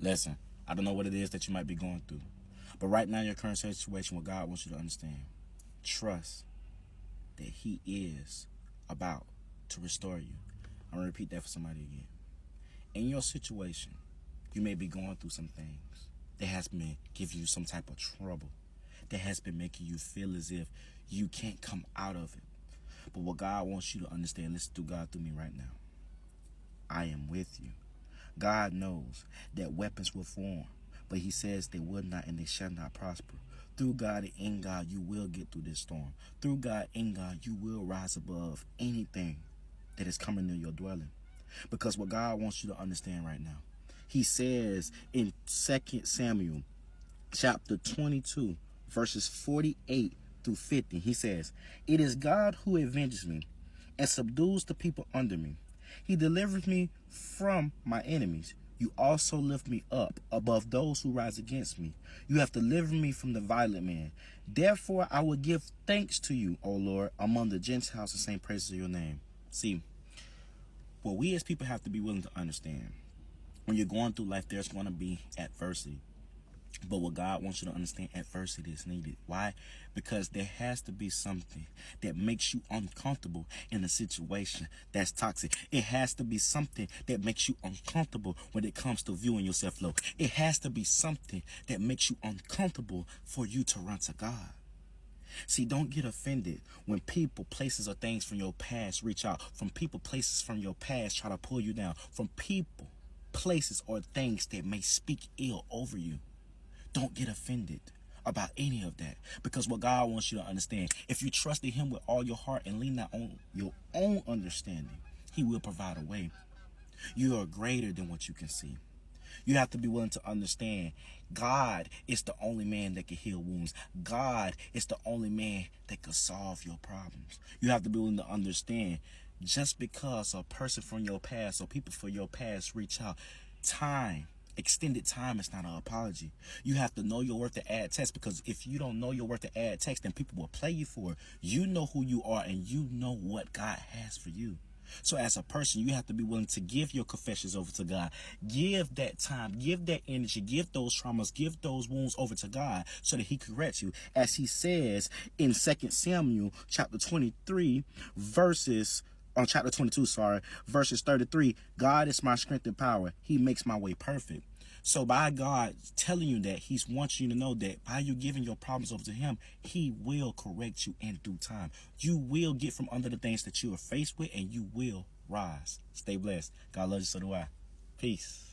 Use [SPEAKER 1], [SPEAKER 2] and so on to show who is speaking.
[SPEAKER 1] Listen, I don't know what it is that you might be going through, but right now, your current situation, what God wants you to understand, trust that He is about to restore you. I'm going to repeat that for somebody again. In your situation, you may be going through some things that has been giving you some type of trouble, that has been making you feel as if you can't come out of it. But what God wants you to understand, listen to God through me right now. I am with you. God knows that weapons will form, but He says they will not and they shall not prosper. Through God and in God, you will get through this storm. Through God and God, you will rise above anything that is coming near your dwelling. Because what God wants you to understand right now, He says in 2 Samuel chapter 22, verses 48 through 50, He says, "It is God who avenges me and subdues the people under me. He delivers me from my enemies. You also lift me up above those who rise against me. You have delivered me from the violent man. Therefore I will give thanks to you, O Lord, among the Gentiles, and sing praises to your name." See, what we as people have to be willing to understand, when you're going through life, there's going to be adversity. But what God wants you to understand, adversity is needed. Why? Because there has to be something that makes you uncomfortable in a situation that's toxic. It has to be something that makes you uncomfortable when it comes to viewing yourself low. It has to be something that makes you uncomfortable for you to run to God. See, don't get offended when people, places, or things from your past reach out. From people, places from your past try to pull you down. From people, places, or things that may speak ill over you. Don't get offended about any of that, because what God wants you to understand, if you trust in Him with all your heart and lean not on your own understanding, He will provide a way. You are greater than what you can see. You have to be willing to understand God is the only man that can heal wounds. God is the only man that can solve your problems. You have to be willing to understand, just because a person from your past or people from your past reach out, extended time is not an apology. You have to know your worth to add text, because if you don't know your worth to add text, then people will play you for it. You know who you are, and you know what God has for you. So as a person, you have to be willing to give your confessions over to God. Give that time, give that energy, give those traumas, give those wounds over to God so that He corrects you. As He says in 2 Samuel chapter 23, chapter 22, verses 33, "God is my strength and power. He makes my way perfect." So by God telling you that, He wants you to know that by you giving your problems over to Him, He will correct you in due time. You will get from under the things that you are faced with, and you will rise. Stay blessed. God loves you, so do I. Peace.